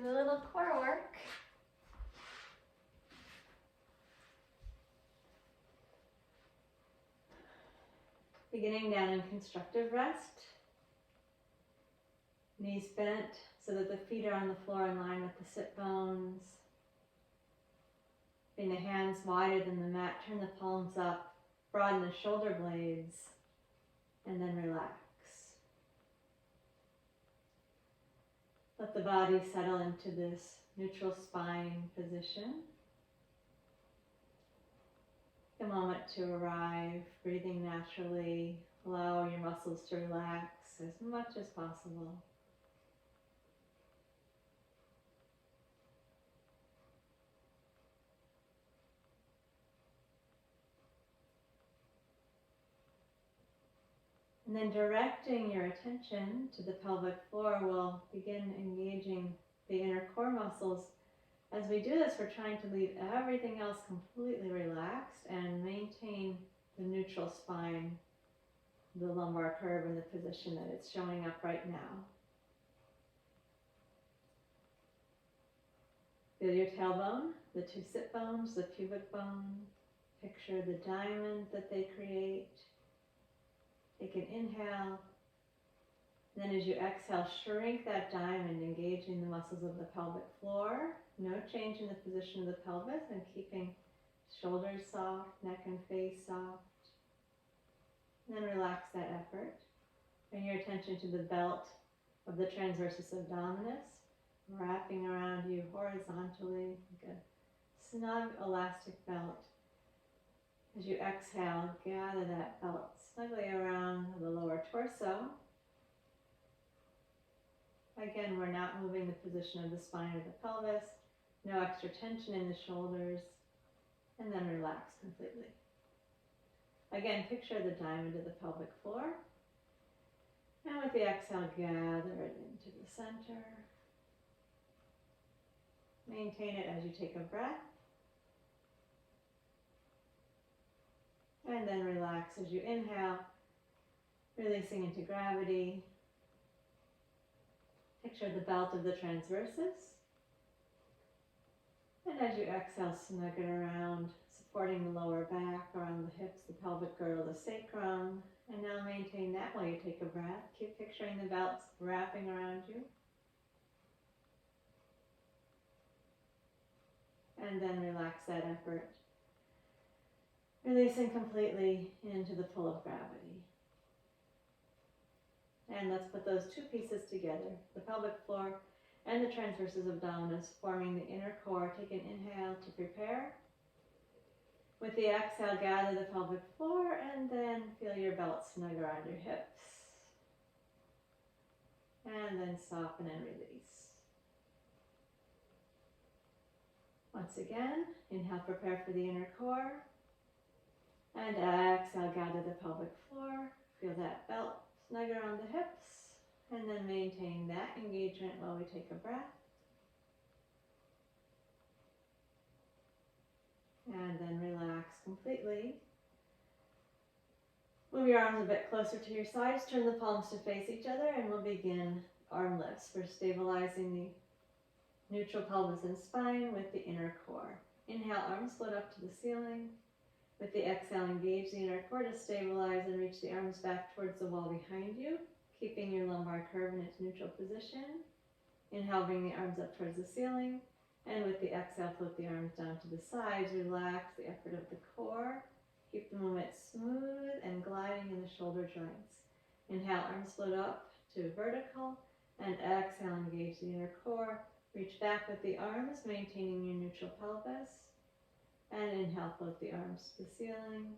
do a little core work. Beginning down in constructive rest. Knees bent so that the feet are on the floor in line with the sit bones. Bring the hands wider than the mat, turn the palms up, broaden the shoulder blades, and then relax. Let the body settle into this neutral spine position. Take a moment to arrive, breathing naturally. Allow your muscles to relax as much as possible. And then directing your attention to the pelvic floor, we'll begin engaging the inner core muscles. As we do this, we're trying to leave everything else completely relaxed and maintain the neutral spine, the lumbar curve in the position that it's showing up right now. Feel your tailbone, the two sit bones, the pubic bone. Picture the diamond that they create. Take an inhale. Then as you exhale, shrink that diamond, engaging the muscles of the pelvic floor. No change in the position of the pelvis and keeping shoulders soft, neck and face soft. And then relax that effort. Bring your attention to the belt of the transversus abdominis, wrapping around you horizontally, like a snug elastic belt. As you exhale, gather that belt snugly around the lower torso. Again, we're not moving the position of the spine or the pelvis. No extra tension in the shoulders. And then relax completely. Again, picture the diamond of the pelvic floor. And with the exhale, gather it into the center. Maintain it as you take a breath. And then relax as you inhale, releasing into gravity. Picture the belt of the transversus. And as you exhale, snug it around, supporting the lower back, around the hips, the pelvic girdle, the sacrum. And now maintain that while you take a breath. Keep picturing the belts wrapping around you. And then relax that effort, releasing completely into the pull of gravity. And let's put those two pieces together, the pelvic floor and the transversus abdominis, forming the inner core. Take an inhale to prepare. With the exhale, gather the pelvic floor and then feel your belt snug around your hips. And then soften and release. Once again, inhale, prepare for the inner core. And exhale, gather the pelvic floor. Feel that belt snug around the hips. And then maintain that engagement while we take a breath. And then relax completely. Move your arms a bit closer to your sides. Turn the palms to face each other and we'll begin arm lifts. We're stabilizing the neutral pelvis and spine with the inner core. Inhale, arms float up to the ceiling. With the exhale, engage the inner core to stabilize and reach the arms back towards the wall behind you, keeping your lumbar curve in its neutral position. Inhale, bring the arms up towards the ceiling. And with the exhale, float the arms down to the sides. Relax the effort of the core. Keep the movement smooth and gliding in the shoulder joints. Inhale, arms float up to vertical. And exhale, engage the inner core. Reach back with the arms, maintaining your neutral pelvis. And inhale, float the arms to the ceiling.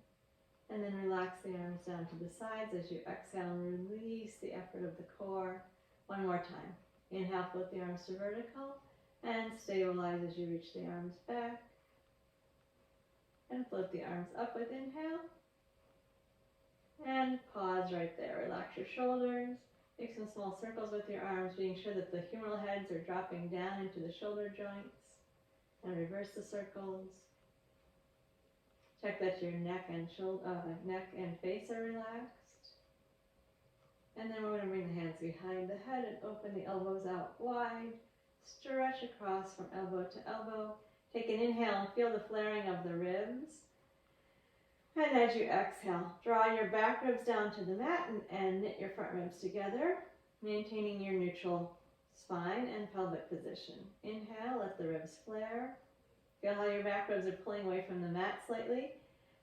And then relax the arms down to the sides as you exhale and release the effort of the core. One more time. Inhale, float the arms to vertical. And stabilize as you reach the arms back. And float the arms up with inhale. And pause right there. Relax your shoulders. Make some small circles with your arms, being sure that the humeral heads are dropping down into the shoulder joints. And reverse the circles. Check that your neck and face are relaxed. And then we're going to bring the hands behind the head and open the elbows out wide. Stretch across from elbow to elbow. Take an inhale and feel the flaring of the ribs. And as you exhale, draw your back ribs down to the mat and knit your front ribs together, maintaining your neutral spine and pelvic position. Inhale, let the ribs flare. Feel how your back ribs are pulling away from the mat slightly.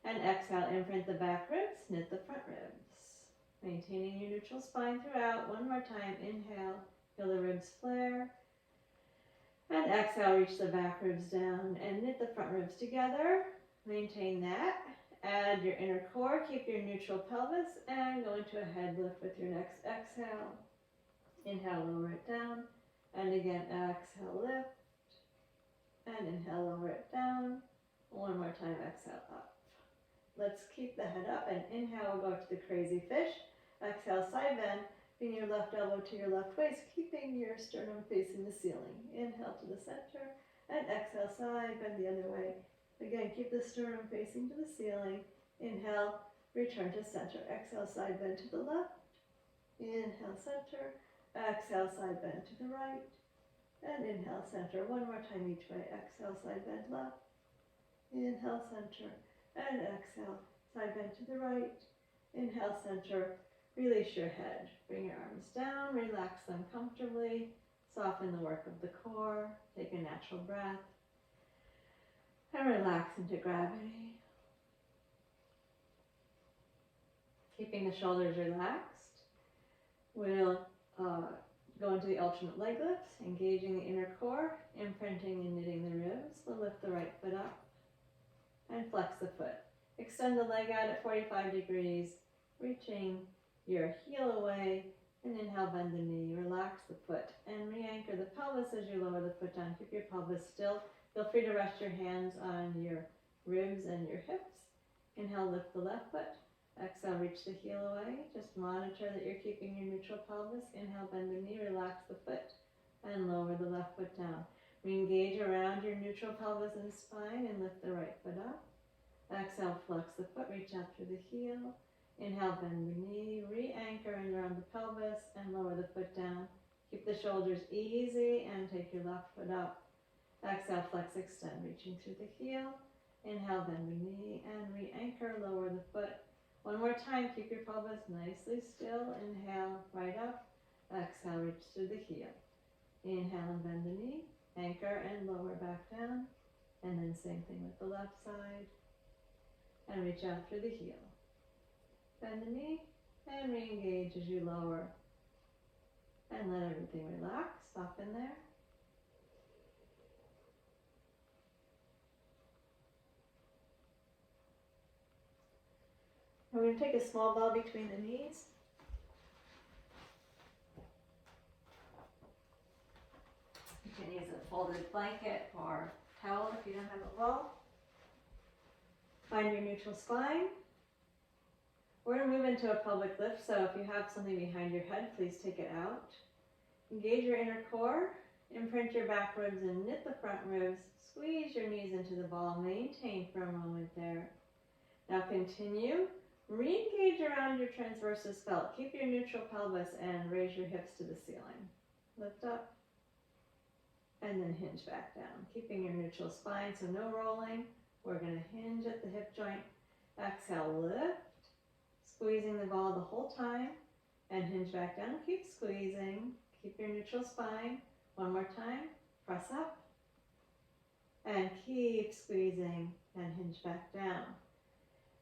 And exhale, imprint the back ribs, knit the front ribs. Maintaining your neutral spine throughout. One more time, inhale, feel the ribs flare. And exhale, reach the back ribs down and knit the front ribs together. Maintain that. Add your inner core, keep your neutral pelvis, and go into a head lift with your next exhale. Inhale, lower it down. And again, exhale, lift. And inhale, lower it down. One more time, exhale, up. Let's keep the head up, and inhale, we'll go to the crazy fish. Exhale, side bend. Bring your left elbow to your left waist, keeping your sternum facing the ceiling. Inhale to the center, and exhale, side bend the other way. Again, keep the sternum facing to the ceiling. Inhale, return to center. Exhale, side bend to the left. Inhale, center. Exhale, side bend to the right. And inhale, center. One more time each way. Exhale, side bend left. Inhale, center. And exhale, side bend to the right. Inhale, center. Release your head. Bring your arms down. Relax them comfortably. Soften the work of the core. Take a natural breath. And relax into gravity. Keeping the shoulders relaxed. We'll go into the alternate leg lifts, engaging the inner core, imprinting and knitting the ribs. We'll lift the right foot up and flex the foot. Extend the leg out at 45 degrees, reaching your heel away, and inhale, bend the knee. Relax the foot and re-anchor the pelvis as you lower the foot down. Keep your pelvis still. Feel free to rest your hands on your ribs and your hips. Inhale, lift the left foot. Exhale, reach the heel away. Just monitor that you're keeping your neutral pelvis. Inhale, bend the knee, relax the foot, and lower the left foot down. Re-engage around your neutral pelvis and spine and lift the right foot up. Exhale, flex the foot, reach out through the heel. Inhale, bend the knee, re-anchor in around the pelvis and lower the foot down. Keep the shoulders easy and take your left foot up. Exhale, flex, extend, reaching through the heel. Inhale, bend the knee and re-anchor, lower the foot. One more time, keep your pelvis nicely still. Inhale, right up. Exhale, reach through the heel. Inhale and bend the knee. Anchor and lower back down. And then same thing with the left side. And reach out through the heel. Bend the knee and re-engage as you lower. And let everything relax, soften there. We're going to take a small ball between the knees. You can use a folded blanket or towel if you don't have a ball. Find your neutral spine. We're going to move into a pelvic lift, so if you have something behind your head, please take it out. Engage your inner core. Imprint your back ribs and knit the front ribs. Squeeze your knees into the ball. Maintain for a moment there. Now continue. Re-engage around your transversus belt. Keep your neutral pelvis and raise your hips to the ceiling. Lift up and then hinge back down. Keeping your neutral spine, so no rolling. We're going to hinge at the hip joint. Exhale, lift. Squeezing the ball the whole time and hinge back down. Keep squeezing. Keep your neutral spine. One more time. Press up and keep squeezing and hinge back down.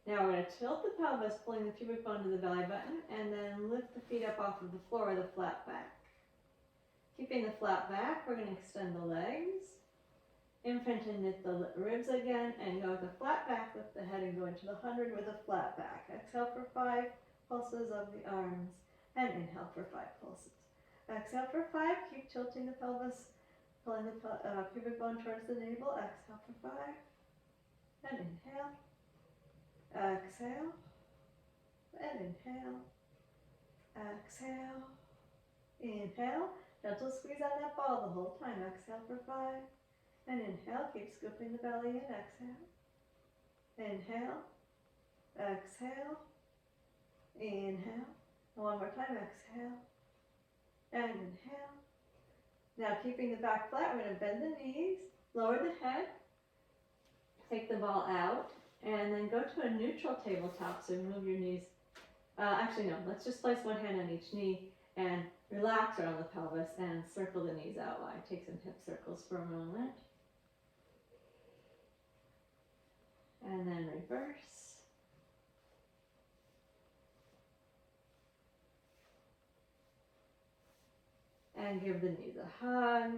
Now we're going to tilt the pelvis, pulling the pubic bone to the belly button, and then lift the feet up off of the floor with a flat back. Keeping the flat back, we're going to extend the legs, imprint and knit the ribs again, and go with a flat back, lift the head and go into the 100 with a flat back. Exhale for 5 pulses of the arms, and inhale for 5 pulses. Exhale for 5, keep tilting the pelvis, pulling the pubic bone towards the navel. Exhale for 5, and inhale. Exhale, and inhale, exhale, inhale, gentle squeeze on that ball the whole time. Exhale for 5, and inhale, keep scooping the belly in. Exhale, inhale, exhale, inhale, and one more time. Exhale, and inhale. Now keeping the back flat, we're going to bend the knees, lower the head, take the ball out, and then go to a neutral tabletop. So move your knees. Actually, no, let's just place one hand on each knee and relax around the pelvis and circle the knees out wide. Take some hip circles for a moment. And then reverse. And give the knees a hug.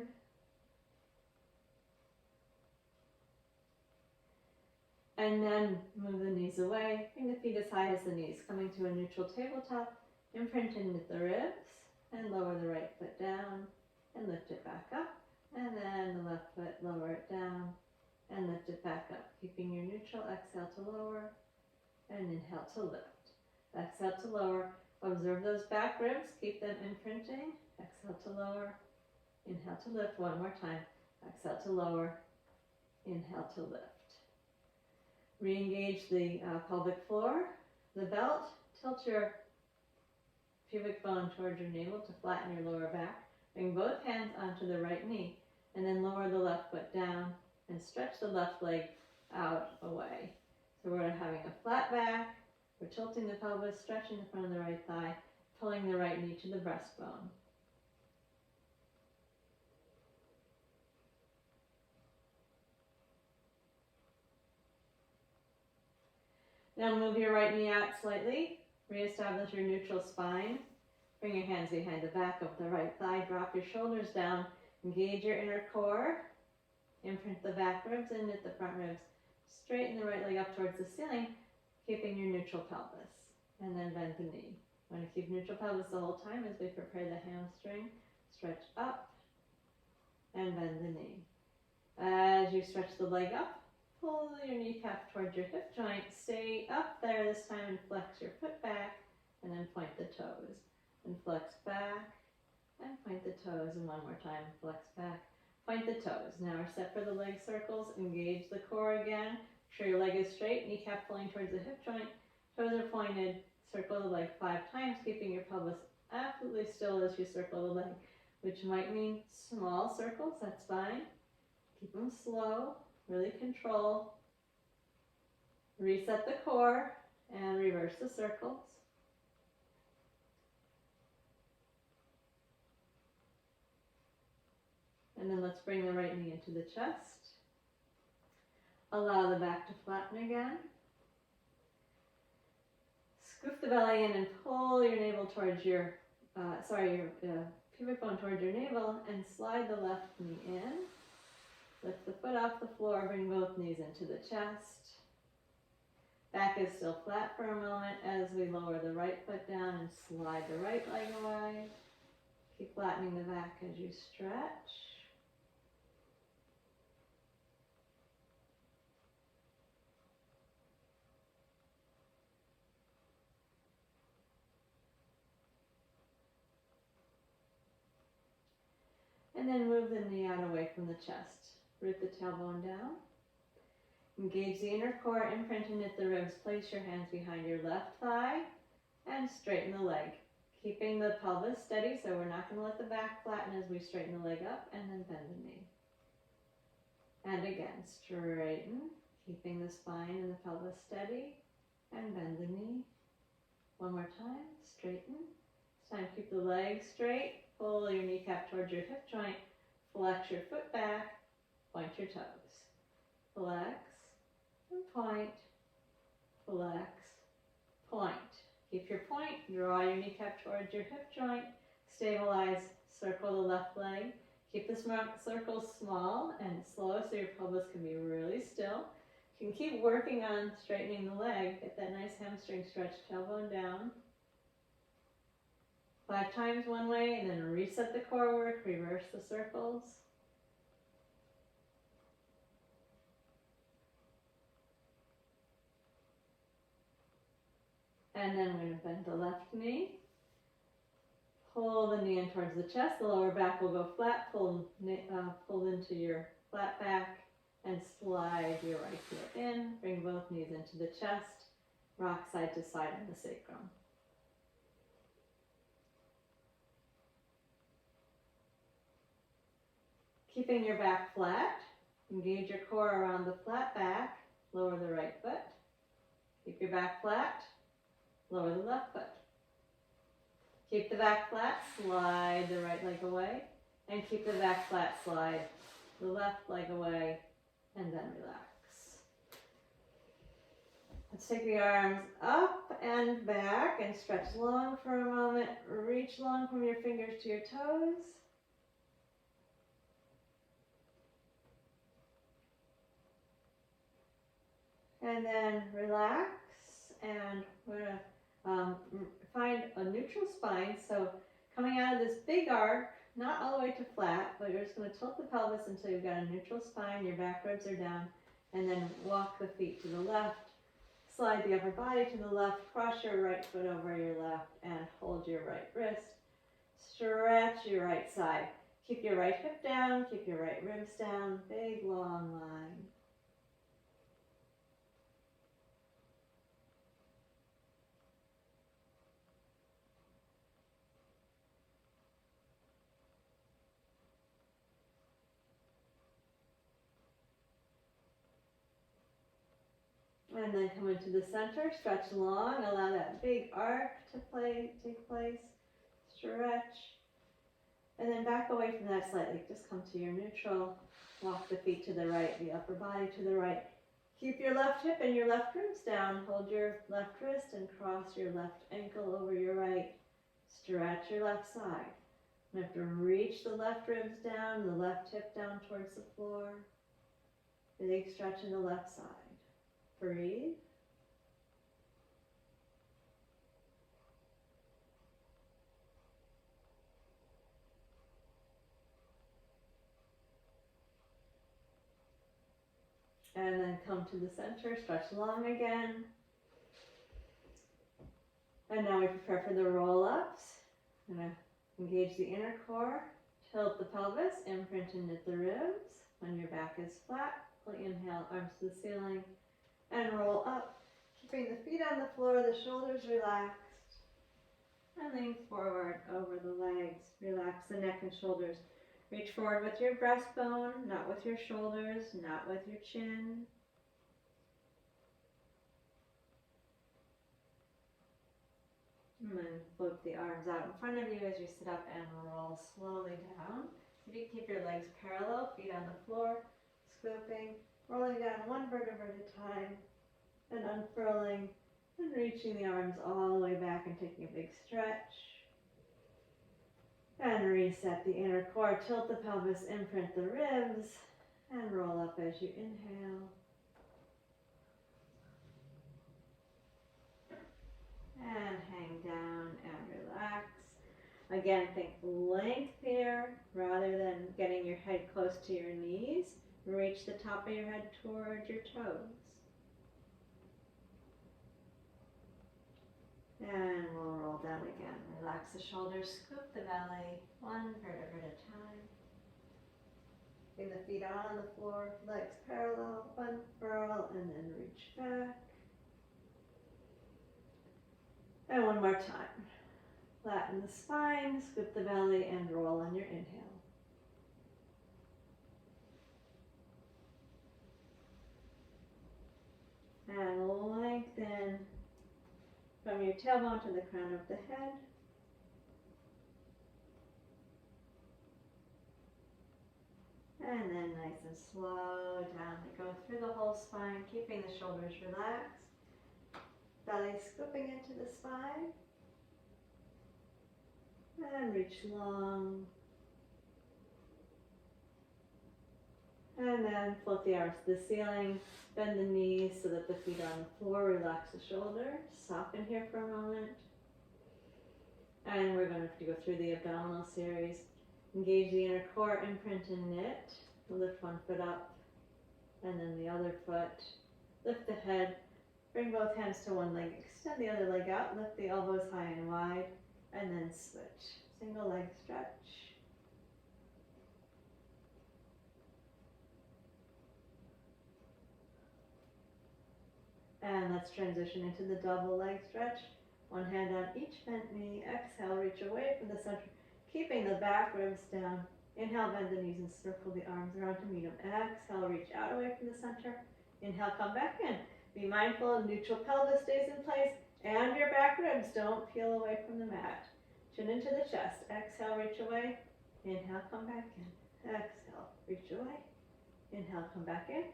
And then move the knees away. Bring the feet as high as the knees, coming to a neutral tabletop. Imprint into the ribs and lower the right foot down and lift it back up. And then the left foot, lower it down and lift it back up. Keeping your neutral, exhale to lower and inhale to lift. Exhale to lower. Observe those back ribs. Keep them imprinting. Exhale to lower. Inhale to lift. One more time. Exhale to lower. Inhale to lift. Re-engage the pelvic floor, the belt. Tilt your pubic bone towards your navel to flatten your lower back. Bring both hands onto the right knee and then lower the left foot down and stretch the left leg out away. So we're having a flat back. We're tilting the pelvis, stretching the front of the right thigh, pulling the right knee to the breastbone. Now move your right knee out slightly. Reestablish your neutral spine. Bring your hands behind the back of the right thigh. Drop your shoulders down. Engage your inner core. Imprint the back ribs and knit the front ribs. Straighten the right leg up towards the ceiling, keeping your neutral pelvis. And then bend the knee. You want to keep neutral pelvis the whole time as we prepare the hamstring. Stretch up and bend the knee. As you stretch the leg up, pull your kneecap towards your hip joint. Stay up there this time and flex your foot back and then point the toes. And flex back and point the toes. And one more time, flex back, point the toes. Now we're set for the leg circles. Engage the core again. Make sure your leg is straight, kneecap pulling towards the hip joint. Toes are pointed. Circle the leg 5 times, keeping your pelvis absolutely still as you circle the leg, which might mean small circles, that's fine. Keep them slow. Really control. Reset the core and reverse the circles. And then let's bring the right knee into the chest. Allow the back to flatten again. Scoop the belly in and pull your navel towards your pubic bone towards your navel and slide the left knee in. Lift the foot off the floor, bring both knees into the chest. Back is still flat for a moment as we lower the right foot down and slide the right leg away. Keep flattening the back as you stretch. And then move the knee out away from the chest. Root the tailbone down. Engage the inner core, imprint and knit the ribs. Place your hands behind your left thigh and straighten the leg. Keeping the pelvis steady, so we're not going to let the back flatten as we straighten the leg up, and then bend the knee. And again, straighten, keeping the spine and the pelvis steady, and bend the knee. One more time, straighten. This time keep the legs straight. Pull your kneecap towards your hip joint, flex your foot back, point your toes. Flex and point, flex, point. Keep your point, draw your kneecap towards your hip joint, stabilize, circle the left leg. Keep the circles small and slow so your pelvis can be really still. You can keep working on straightening the leg, get that nice hamstring stretch, tailbone down. 5 times one way, and then reset the core work, reverse the circles. And then we're going to bend the left knee. Pull the knee in towards the chest. The lower back will go flat. Pull into your flat back and slide your right heel in. Bring both knees into the chest. Rock side to side on the sacrum. Keeping your back flat, engage your core around the flat back, lower the right foot. Keep your back flat, lower the left foot. Keep the back flat, slide the right leg away, and keep the back flat, slide the left leg away, and then relax. Let's take the arms up and back and stretch long for a moment. Reach long from your fingers to your toes. And then relax, and we're going to find a neutral spine. So coming out of this big arc, not all the way to flat, but you're just going to tilt the pelvis until you've got a neutral spine, your back ribs are down, and then walk the feet to the left. Slide the upper body to the left, cross your right foot over your left, and hold your right wrist. Stretch your right side. Keep your right hip down, keep your right ribs down, big long line. And then come into the center, stretch long, allow that big arc to take place, stretch, and then back away from that slightly. Just come to your neutral, walk the feet to the right, the upper body to the right. Keep your left hip and your left ribs down, hold your left wrist and cross your left ankle over your right. Stretch your left side. You have to reach the left ribs down, the left hip down towards the floor. Big stretch in the left side. Breathe. And then come to the center, stretch long again. And now we prepare for the roll-ups. I'm going to engage the inner core, tilt the pelvis, imprint and knit the ribs. When your back is flat, inhale, arms to the ceiling, and roll up. Keeping the feet on the floor, the shoulders relaxed. And lean forward over the legs. Relax the neck and shoulders. Reach forward with your breastbone, not with your shoulders, not with your chin. And then float the arms out in front of you as you sit up and roll slowly down. If you keep your legs parallel, feet on the floor, scooping, rolling down one vertebra at a time, and unfurling and reaching the arms all the way back and taking a big stretch. And reset the inner core, tilt the pelvis, imprint the ribs, and roll up as you inhale. And hang down and relax. Again, think length here rather than getting your head close to your knees. Reach the top of your head toward your toes. And we'll roll down again. Relax the shoulders, scoop the belly, one vertebra at a time. Bring the feet out on the floor, legs parallel, unfurl, and then reach back. And one more time. Flatten the spine, scoop the belly, and roll on your inhale. And lengthen from your tailbone to the crown of the head. And then nice and slow down to go through the whole spine, keeping the shoulders relaxed. Belly scooping into the spine. And reach long. And then float the arms to the ceiling. Bend the knees so that the feet are on the floor. Relax the shoulders. Soften here for a moment. And we're going to have to go through the abdominal series. Engage the inner core, imprint and knit. Lift one foot up and then the other foot. Lift the head. Bring both hands to one leg. Extend the other leg out. Lift the elbows high and wide. And then switch. Single leg stretch. And let's transition into the double leg stretch. One hand on each bent knee. Exhale, reach away from the center, keeping the back ribs down. Inhale, bend the knees and circle the arms around to meet them. Exhale, reach out away from the center. Inhale, come back in. Be mindful, neutral pelvis stays in place and your back ribs don't peel away from the mat. Chin into the chest. Exhale, reach away. Inhale, come back in. Exhale, reach away. Inhale, come back in.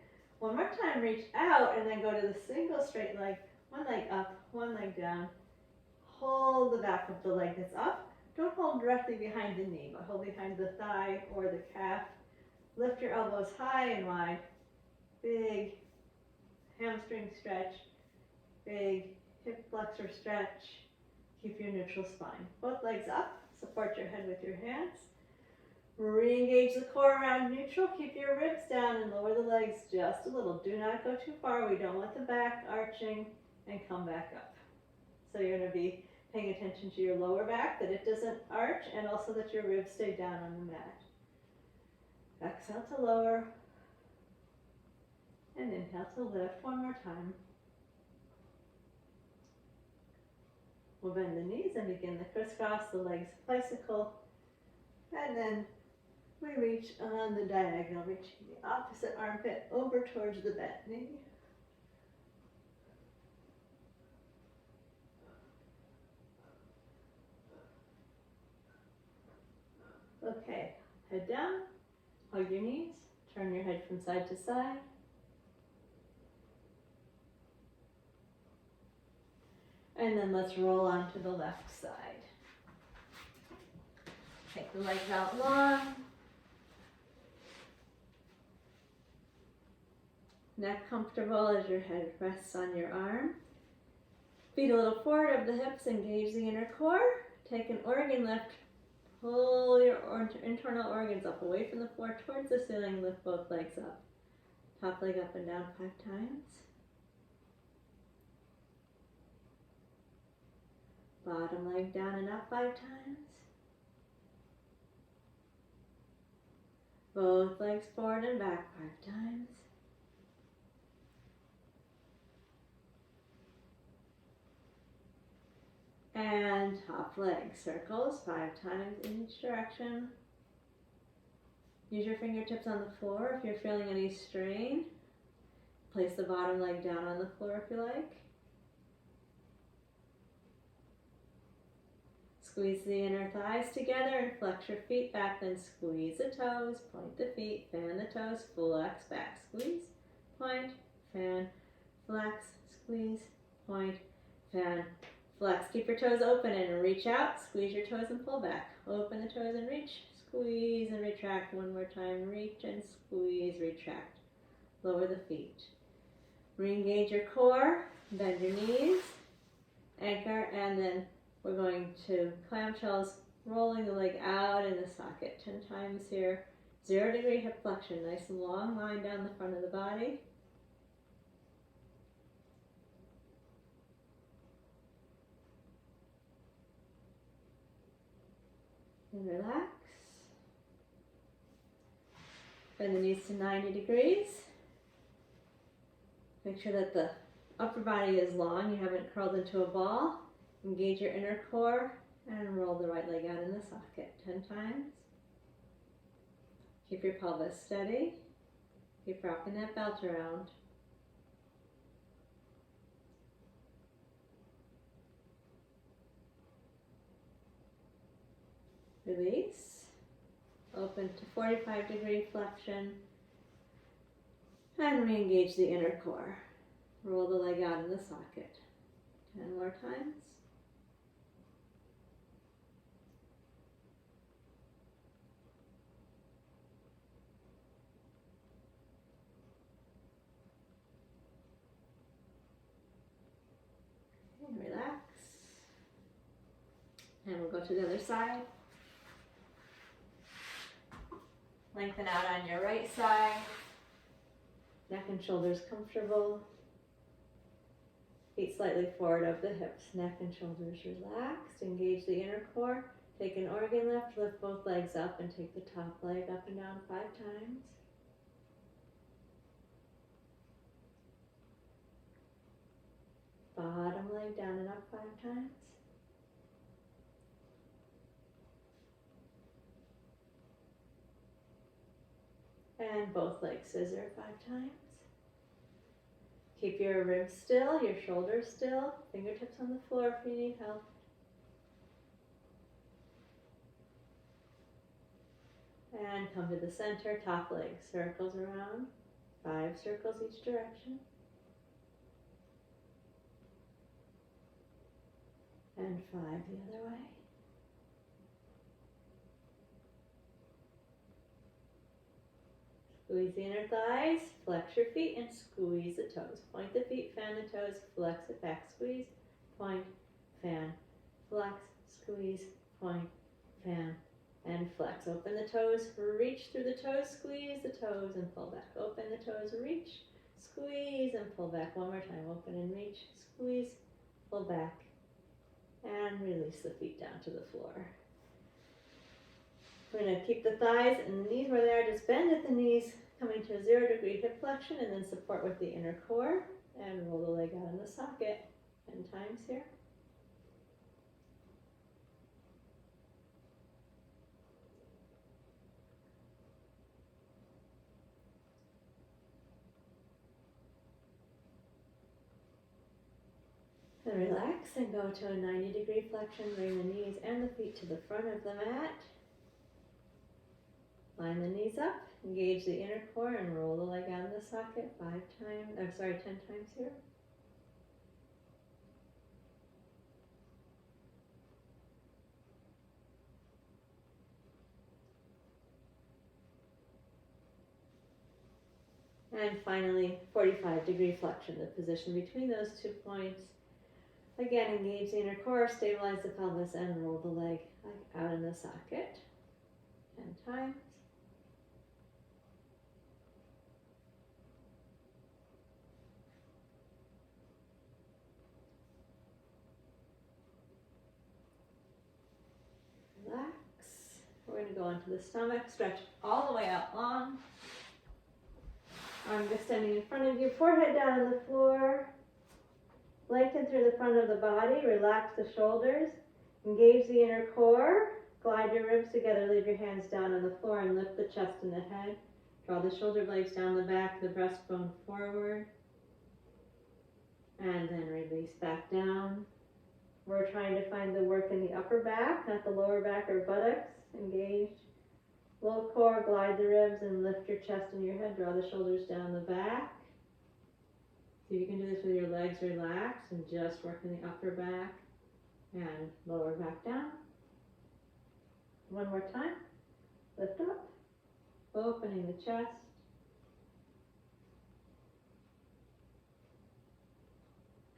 One more time, reach out and then go to the single straight leg. One leg up, one leg down. Hold the back of the leg that's up. Don't hold directly behind the knee, but hold behind the thigh or the calf. Lift your elbows high and wide. Big hamstring stretch. Big hip flexor stretch. Keep your neutral spine. Both legs up. Support your head with your hands. Re-engage the core around neutral. Keep your ribs down and lower the legs just a little. Do not go too far. We don't want the back arching, and come back up. So you're going to be paying attention to your lower back, that it doesn't arch, and also that your ribs stay down on the mat. Exhale to lower, and inhale to lift. One more time. We'll bend the knees and begin the crisscross, the legs bicycle, and then we reach on the diagonal, reaching the opposite armpit over towards the bent knee. Okay, head down, hug your knees, turn your head from side to side. And then let's roll onto the left side. Take the legs out long. Neck comfortable as your head rests on your arm. Feet a little forward of the hips, engage the inner core. Take an organ lift. Pull your internal organs up away from the floor towards the ceiling. Lift both legs up. Top leg up and down 5 times. Bottom leg down and up 5 times. Both legs forward and back 5 times. And top leg circles 5 times in each direction. Use your fingertips on the floor if you're feeling any strain. Place the bottom leg down on the floor if you like. Squeeze the inner thighs together and flex your feet back, then squeeze the toes, point the feet, fan the toes, flex back, squeeze, point, fan, flex, squeeze, point, fan, flex. Keep your toes open and reach out, squeeze your toes and pull back. Open the toes and reach, squeeze and retract. One more time, reach and squeeze, retract. Lower the feet. Re-engage your core, bend your knees, anchor, and then we're going to clamshells, rolling the leg out in the socket 10 times here. 0 degree hip flexion, nice and long line down the front of the body. And relax. Bend the knees to 90 degrees. Make sure that the upper body is long, you haven't curled into a ball. Engage your inner core and roll the right leg out in the socket 10 times. Keep your pelvis steady. Keep wrapping that belt around. Release. Open to 45 degree flexion. And re-engage the inner core. Roll the leg out in the socket. 10 more times. And relax. And we'll go to the other side. Lengthen out on your right side. Neck and shoulders comfortable. Feet slightly forward of the hips. Neck and shoulders relaxed. Engage the inner core. Take an organ lift. Lift both legs up and take the top leg up and down 5 times. Bottom leg down and up 5 times. And both legs scissor 5 times. Keep your ribs still, your shoulders still, fingertips on the floor if you need help. And come to the center, top leg circles around, 5 circles each direction. And 5 the other way. Squeeze the inner thighs, flex your feet, and squeeze the toes. Point the feet, fan the toes, flex it back, squeeze, point, fan, flex, squeeze, point, fan, and flex. Open the toes, reach through the toes, squeeze the toes, and pull back. Open the toes, reach, squeeze, and pull back. One more time, open and reach, squeeze, pull back, and release the feet down to the floor. We're going to keep the thighs and the knees where they are. Just bend at the knees, coming to a 0-degree hip flexion, and then support with the inner core. And roll the leg out in the socket 10 times here. And relax and go to a 90-degree flexion. Bring the knees and the feet to the front of the mat. Line the knees up, engage the inner core, and roll the leg out of the socket 10 times here. And finally, 45-degree flexion, the position between those 2 points. Again, engage the inner core, stabilize the pelvis, and roll the leg out in the socket 10 times. Relax. We're going to go onto the stomach, stretch all the way out long. Arms extending in front of you, forehead down on the floor. Lengthen through the front of the body, relax the shoulders, engage the inner core, glide your ribs together, leave your hands down on the floor and lift the chest and the head. Draw the shoulder blades down the back, the breastbone forward, and then release back down. We're trying to find the work in the upper back, not the lower back or buttocks. Engage. Low core, glide the ribs and lift your chest and your head. Draw the shoulders down the back. See if you can do this with your legs relaxed and just work in the upper back and lower back down. One more time. Lift up. Opening the chest.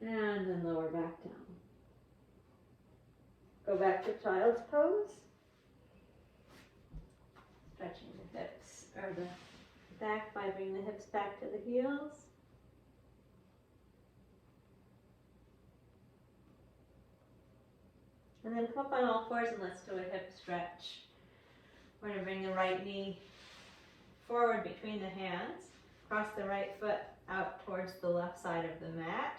And then lower back down. Go back to child's pose. Stretching the hips or the back by bringing the hips back to the heels. And then come up on all fours and let's do a hip stretch. We're going to bring the right knee forward between the hands. Cross the right foot out towards the left side of the mat.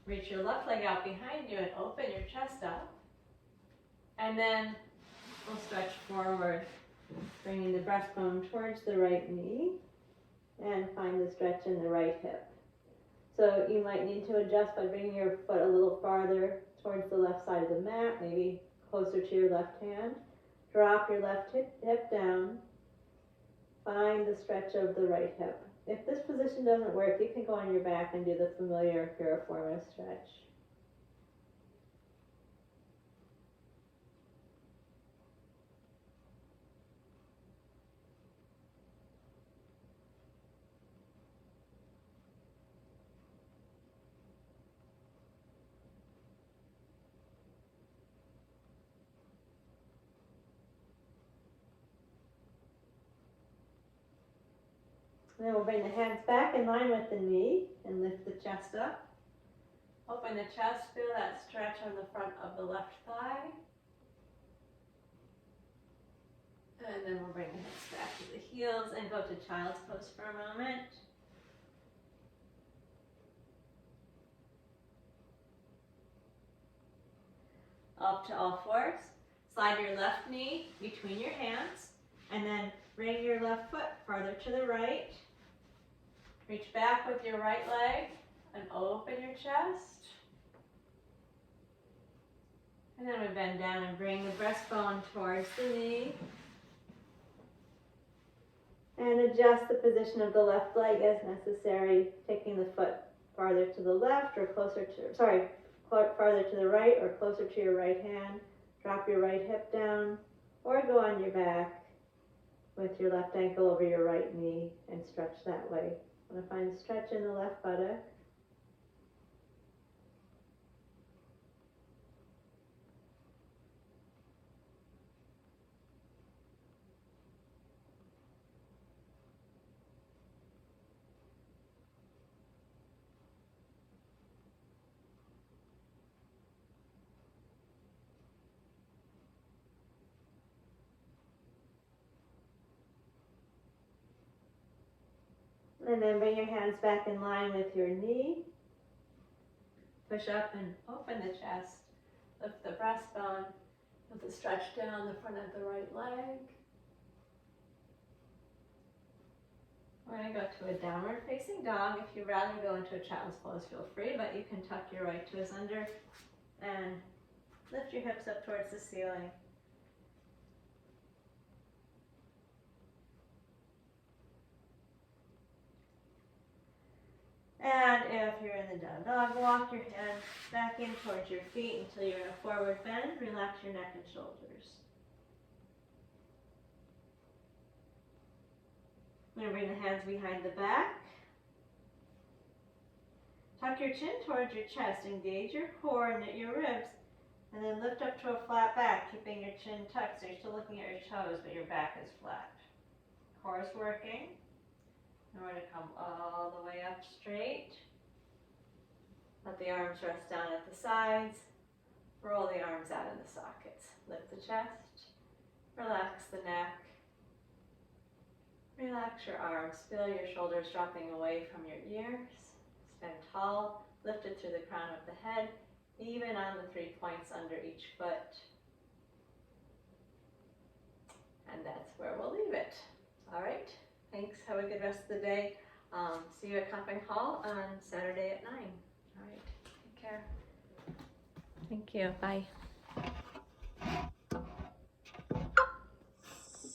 Reach your left leg out behind you and open your chest up. And then we'll stretch forward, bringing the breastbone towards the right knee and find the stretch in the right hip. So you might need to adjust by bringing your foot a little farther towards the left side of the mat, maybe closer to your left hand. Drop your left hip down. Find the stretch of the right hip. If this position doesn't work, you can go on your back and do the familiar piriformis stretch. And then we'll bring the hands back in line with the knee and lift the chest up. Open the chest, feel that stretch on the front of the left thigh. And then we'll bring the hips back to the heels and go to child's pose for a moment. Up to all fours. Slide your left knee between your hands and then bring your left foot farther to the right. Reach back with your right leg and open your chest. And then we bend down and bring the breastbone towards the knee. And adjust the position of the left leg as necessary, taking the foot farther to the left or closer to, farther to the right or closer to your right hand. Drop your right hip down or go on your back with your left ankle over your right knee and stretch that way. I'm going to find a stretch in the left buttock. And then bring your hands back in line with your knee. Push up and open the chest. Lift the breastbone with a stretch down the front of the right leg. We're going to go to a downward facing dog. If you'd rather go into a child's pose, feel free, but you can tuck your right toes under and lift your hips up towards the ceiling. And if you're in the down dog, walk your hands back in towards your feet until you're in a forward bend. Relax your neck and shoulders. I'm going to bring the hands behind the back. Tuck your chin towards your chest. Engage your core, knit your ribs, and then lift up to a flat back, keeping your chin tucked so you're still looking at your toes, but your back is flat. Core is working. And we're going to come all the way up straight. Let the arms rest down at the sides. Roll the arms out of the sockets. Lift the chest. Relax the neck. Relax your arms. Feel your shoulders dropping away from your ears. Stand tall, lifted through the crown of the head, even on the 3 points under each foot. And that's where we'll leave it. All right. Thanks. Have a good rest of the day. See you at Camping Hall on Saturday at 9. All right. Take care. Thank you. Bye.